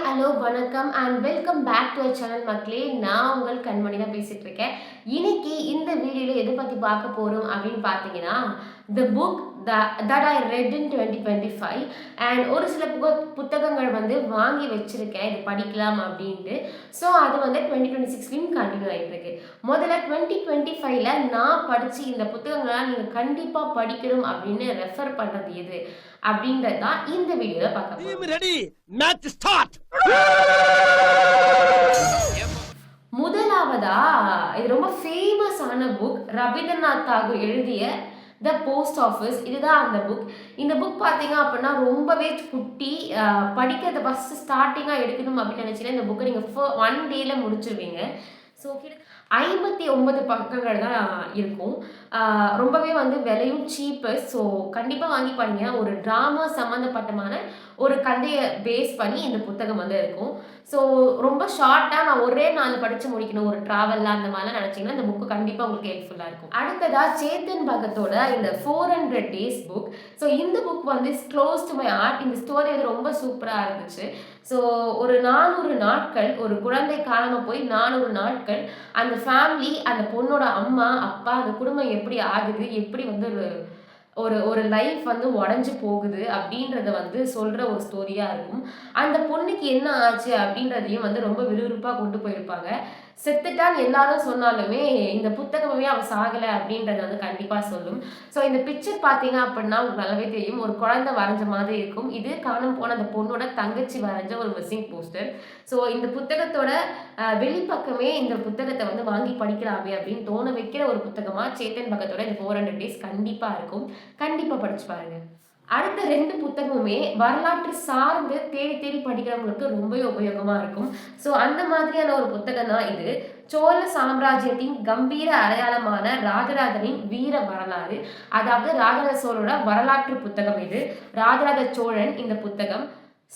Hello வணக்கம் and welcome back to our channel மக்களே. நான் உங்கள் கண்மணி தான் பேசிட்டு இருக்கேன். இன்னைக்கு இந்த வீடியோவில் எதை பற்றி பார்க்க போகிறோம் அப்படின்னு பார்த்தீங்கன்னா, the book that I read in 2025 and ஒரு சில புத்தகங்கள் வந்து வாங்கி வச்சிருக்கேன் இது படிக்கலாம் அப்படின்ட்டு. ஸோ அது வந்து 2026லையும் கண்டினியூ ஆகிட்டு இருக்கு. முதல்ல 2025ல நான் படித்து இந்த புத்தகங்களாம் நீங்கள் கண்டிப்பாக படிக்கணும் அப்படின்னு ரெஃபர் பண்ணுறது எது அப்படின்றது தான் இந்த வீடியோவில் பார்க்க போகிறோம். முதலாவதா இது ரொம்ப ஃபேமஸான புக், ரவீந்திரநாத் தாகூர் எழுதிய த போஸ்ட் ஆஃபீஸ். இதுதான் அந்த புக். இந்த புக் பார்த்தீங்க அப்படின்னா ரொம்பவே குட்டி. படிக்கிறத ஃபஸ்ட்டு ஸ்டார்டிங்காக எடுக்கணும் அப்படின்னு நினச்சிங்கன்னா இந்த புக்கை நீங்கள் 1 டேல முடிச்சிருவீங்க. ஸோ 59 பக்கங்கள் தான் இருக்கும். ரொம்பவே வந்து விலையும் சீப்பஸ்ட். ஸோ கண்டிப்பாக வாங்கி படிங்க. ஒரு ட்ராமா சம்மந்தப்பட்டமான ஒரு கதையை பேஸ் பண்ணி இந்த புத்தகம் வந்து இருக்கும். ஸோ ரொம்ப ஷார்ட்டாக நான் ஒரே நாள் படித்து முடிக்கணும், ஒரு ட்ராவலில் அந்த மாதிரிலாம் நினச்சிங்கன்னா இந்த புக்கு கண்டிப்பாக உங்களுக்கு ஹெல்ப்ஃபுல்லாக இருக்கும். அடுத்ததாக சேத்தன் பகத்தோட இந்த 400 டேஸ் புக். ஸோ இந்த புக் வந்து க்ளோஸ் டு மை ஹார்ட். இந்த ஸ்டோரி வந்து ரொம்ப சூப்பராக இருந்துச்சு. ஸோ ஒரு 400 நாட்கள், ஒரு குழந்தை காணாமல் போய் 400 நாட்கள் அந்த ஃபேமிலி, அந்த பொண்ணோட அம்மா அப்பா, அந்த குடும்பம் எப்படி ஆகுது, எப்படி வந்து ஒரு ஒரு லைஃப் வந்து உடஞ்சி போகுது அப்படின்றத வந்து சொல்கிற ஒரு ஸ்டோரியாக இருக்கும். அந்த பொண்ணுக்கு என்ன ஆச்சு அப்படின்றதையும் வந்து ரொம்ப விறுவிறுப்பாக கொண்டு போயிருப்பாங்க. செத்துட்டான்னு எல்லாரும் சொன்னாலுமே இந்த புத்தகமே அவள் சாகலை அப்படின்றத வந்து கண்டிப்பாக சொல்லும். ஸோ இந்த பிக்சர் பார்த்தீங்க அப்படின்னா உங்களுக்கு நல்லாவே தெரியும். ஒரு குழந்தை வரைஞ்ச மாதிரி இருக்கும். இது காணாமல் போன அந்த பொண்ணோட தங்கச்சி வரைஞ்ச ஒரு மிஸ்ஸிங் போஸ்டர். ஸோ இந்த புத்தகத்தோட வெளிப்பக்கமே இந்த புத்தகத்தை வந்து வாங்கி படிக்கலாமே அப்படின்னு தோண வைக்கிற ஒரு புத்தகமாக சேத்தன் பகத்தோட இந்த 400 டேஸ் கண்டிப்பாக இருக்கும். கண்டிப்பாக படிச்சு பாருங்க. அடுத்த 2 புத்தகமுமே வரலாற்று சார்ந்து தேடி தேடி படிக்கிறவங்களுக்கு ரொம்பவே உபயோகமாக இருக்கும். ஸோ அந்த மாதிரியான ஒரு புத்தகம் தான் இது. சோழ சாம்ராஜ்யத்தின் கம்பீர அடையாளமான ராஜராஜனின் வீர வரலாறு. அதாவது ராஜராஜ சோழனோட வரலாற்று புத்தகம் இது. ராஜராஜ சோழன் இந்த புத்தகம்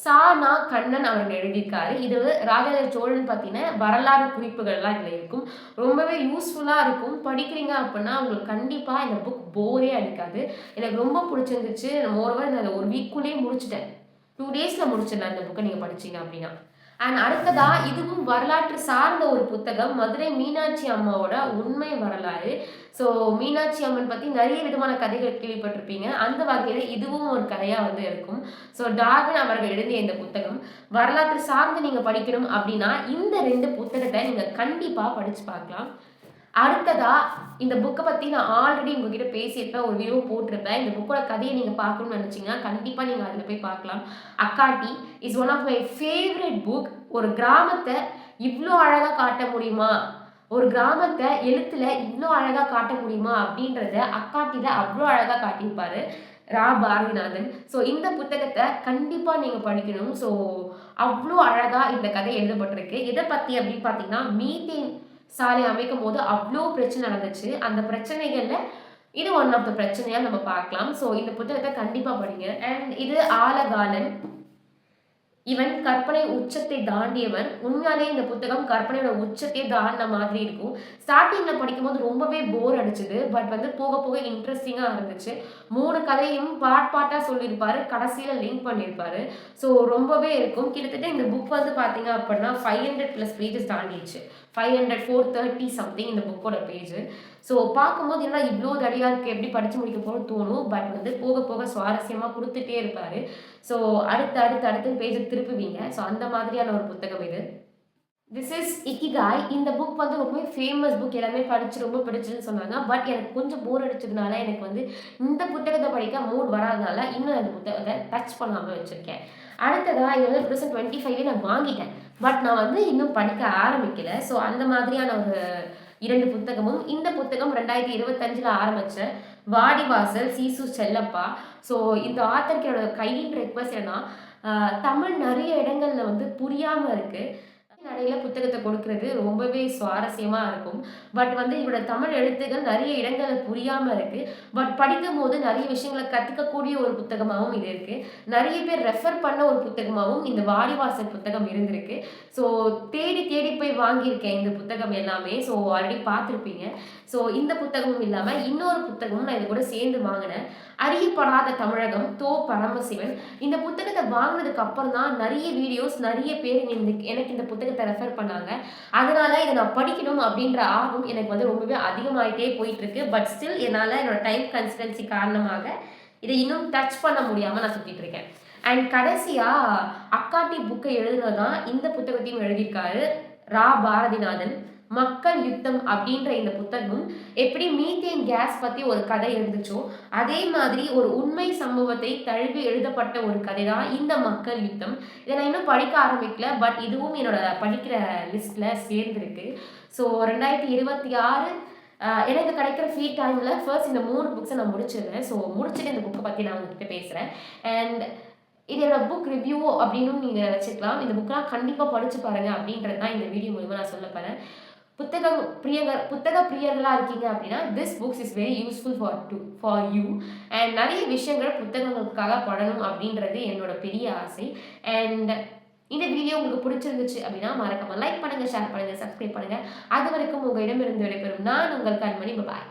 சா.நா. கண்ணன் அவர்கள் எழுதியிருக்காரு. இது ராஜராஜ சோழன் பற்றின வரலாறு குறிப்புகள்லாம் இதில் இருக்கும். ரொம்பவே யூஸ்ஃபுல்லாக இருக்கும். படிக்கிறீங்க அப்படின்னா உங்களுக்கு கண்டிப்பாக இந்த புக் போரே அடிக்காது. எனக்கு ரொம்ப பிடிச்சிருந்துச்சு. மோரோவர் நான் ஒரு வீக்குள்ளேயே முடிச்சிட்டேன். 2 டேஸில் முடிச்சிடலாம் இந்த புக்கை நீங்கள் படிச்சிங்க அப்படின்னா. அண்ட் அடுத்ததா இதுவும் வரலாற்று சார்ந்த ஒரு புத்தகம், மதுரை மீனாட்சி அம்மாவோட உண்மை வரலாறு. ஸோ மீனாட்சி அம்மன் பற்றி நிறைய விதமான கதைகள் கேள்விப்பட்டிருப்பீங்க. அந்த வகையில் இதுவும் ஒரு கதையாக வந்து இருக்கும். ஸோ டார்வின் அவர்கள் எழுதிய இந்த புத்தகம் வரலாற்று சார்ந்து நீங்கள் படிக்கணும் அப்படின்னா இந்த 2 புத்தகத்தை நீங்கள் கண்டிப்பாக படித்து பார்க்கலாம். அடுத்ததா இந்த புக்கை பற்றி நான் ஆல்ரெடி உங்ககிட்ட பேசியிருப்பேன், ஒரு வீடியோ போட்டிருப்பேன். இந்த புக்கோட கதையை நீங்கள் பார்க்கணும்னு நினச்சிங்கன்னா கண்டிப்பாக நீங்கள் அதில் போய் பார்க்கலாம். அக்காட்டி is one of my favourite book. ஒரு கிராமத்தை இவ்வளோ அழகாக காட்ட முடியுமா, ஒரு கிராமத்தை எழுத்தில் இவ்வளோ அழகாக காட்ட முடியுமா அப்படின்றத அக்காட்டியில் அவ்வளோ அழகாக காட்டியிருப்பார் பாரதிநாதன். ஸோ இந்த புத்தகத்தை கண்டிப்பாக நீங்கள் படிக்கணும். ஸோ அவ்வளோ அழகாக இந்த கதை எழுதப்பட்டிருக்கு. எதை பற்றி அப்படின்னு பார்த்தீங்கன்னா, மீத்தேன் சாலை அமைக்கும் போது அவ்வளோ பிரச்சனை நடந்துச்சு. அந்த பிரச்சனைகளில் இது ஒன் ஆஃப் த பிரச்சனையாக நம்ம பார்க்கலாம். ஸோ இந்த புத்தகத்தை கண்டிப்பாக படிங்க. அண்ட் இது ஆலகாலன். இவன் கற்பனை உச்சத்தை தாண்டியவன். உண்மையாலே இந்த புத்தகம் கற்பனையோட உச்சத்தை தாண்டின மாதிரி இருக்கும். ஸ்டார்டிங்கில் படிக்கும்போது ரொம்பவே போர் அடிச்சுது. பட் வந்து போக போக இன்ட்ரெஸ்டிங்காக இருந்துச்சு. 3 கதையும் பாட்டாக சொல்லியிருப்பாரு, கடைசியில் லிங்க் பண்ணியிருப்பாரு. ஸோ ரொம்பவே இருக்கும். கிட்டத்தட்ட இந்த புக் வந்து பார்த்தீங்க அப்படின்னா 500+ பேஜஸ் தாண்டிடுச்சு. 500 430 சம்திங் இந்த புக்கோட பேஜ். ஸோ பார்க்கும்போது என்ன இவ்வளோ தடியாக இருக்குது, எப்படி படித்து முடிக்க போகணும்னு தோணும். பட் வந்து போக போக சுவாரஸ்யமாக கொடுத்துட்டே இருப்பார். ஸோ அடுத்து பேஜை திருப்புவீங்க. ஸோ அந்த மாதிரியான ஒரு புத்தகம் இது. This is ikigai. இந்த புக் வந்து ரொம்ப ஃபேமஸ் புக். எல்லாமே படித்து ரொம்ப பிடிச்சதுன்னு சொன்னாங்க. பட் எனக்கு கொஞ்சம் போர் அடிச்சதுனால எனக்கு வந்து இந்த புத்தகத்தை படிக்க மூட் வராதனால இன்னும் அந்த புத்தகத்தை டச் பண்ணாமல் வச்சுருக்கேன். அடுத்ததாக இது வந்து 2025 நான் வாங்கிட்டேன். பட் நான் வந்து இன்னும் படிக்க ஆரம்பிக்கலை. ஸோ அந்த மாதிரியான ஒரு 2 புத்தகமும். இந்த புத்தகம் 2025 ஆரம்பித்த வாடிவாசல் சீசு செல்லப்பா. ஸோ இந்த ஆத்தருக்கு என்னோட கையின் ரெக்வஸ்ட் என்னன்னா, தமிழ் நிறைய இடங்கள்ல வந்து புரியாமல் இருக்குது. நடையில புத்தகத்த கொடுக்கிறது ரொம்பவே சுவாரஸ்யமா இருக்கும். பட் வந்து இவரோட தமிழ் எழுத்துக்கள் நெறைய இடங்கள்ல புரியாம இருக்கு. பட் படிக்கும்போது நெறைய விஷயங்கள கத்துக்கக்கூடிய ஒரு புத்தகமாவும் இது இருக்கு. நெறைய பேர் ரெஃபர் பண்ண ஒரு புத்தகமாவும் இந்த வாடிவாசல் புத்தகம் இருந்திருக்கு. ஸோ தேடி தேடி போய் வாங்கியிருக்கேன் இந்த புத்தகம் எல்லாமே. ஸோ ஆல்ரெடி பார்த்துருப்பீங்க. ஸோ இந்த புத்தகமும் இல்லாம இன்னொரு புத்தகமும் நான் இது கூட சேர்ந்து வாங்குனேன். அறியப்படாத தமிழகம் பரமசிவன். இந்த புத்தகத்த வாங்குனதுக்கு அப்புறம் தான் நெறைய வீடியோஸ் நெறைய பேர் எனக்கு இந்த புத்தகத்த ரெஃபர் பண்ணாங்க. அதனால இத நான் படிக்கணும் அப்படின்ற ஆர்வம் எனக்கு வந்து ரொம்பவே அதிகமாயிட்டே போயிட்டுருக்கு. பட் ஸ்டில் என்னால என்னோட டைம் கன்சிஸ்டன்சி காரணமாக இத இன்னும் டச் பண்ண முடியாம நான் சுத்திட்டு இருக்கேன். அண்ட் கடைசியா அக்காட்டி புக்க எழுதுனது தான் இந்த புத்தகத்தையும் எழுதியிருக்காரு பாரதிநாதன். மக்கள் யுத்தம் அப்படின்ற இந்த புத்தகம் எப்படி மீத்தேன் கேஸ் பத்தி ஒரு கதை இருந்துச்சோ அதே மாதிரி ஒரு உண்மை சம்பவத்தை தழுவி எழுதப்பட்ட ஒரு கதை தான் இந்த மக்கள் யுத்தம். இதை நான் இன்னும் படிக்க ஆரம்பிக்கல. பட் இதுவும் என்னோட படிக்கிற லிஸ்ட்ல சேர்ந்துருக்கு. ஸோ 2026 எனக்கு கிடைக்கிற ஃப்ரீ டைம்ல ஃபர்ஸ்ட் இந்த 3 புக்ஸை நான் முடிச்சிருவேன். ஸோ முடிச்சுட்டு இந்த புக்கை பத்தி நான் உங்ககிட்ட பேசுறேன். அண்ட் இது என்னோட புக் ரிவ்யூ அப்படின்னு நீங்க நினைச்சுக்கலாம். இந்த புக்கெல்லாம் கண்டிப்பா படிச்சு பாருங்க அப்படின்றது தான் இந்த வீடியோ மூலமா நான் சொல்ல போறேன். புத்தக பிரியர்களா இருக்கீங்க அப்படின்னா this books is very useful for you. And நிறைய விஷயங்கள் புத்தகங்களுக்காக படணும் அப்படின்றது என்னோட பெரிய ஆசை. அண்ட் இந்த வீடியோ உங்களுக்கு பிடிச்சிருந்துச்சு அப்படின்னா மறக்காம லைக் பண்ணுங்க, ஷேர் பண்ணுங்க, சப்ஸ்கிரைப் பண்ணுங்க. அது வரைக்கும் உங்களிடமிருந்து விடைபெறும் நான் உங்கள் கண்மணி. பாய்.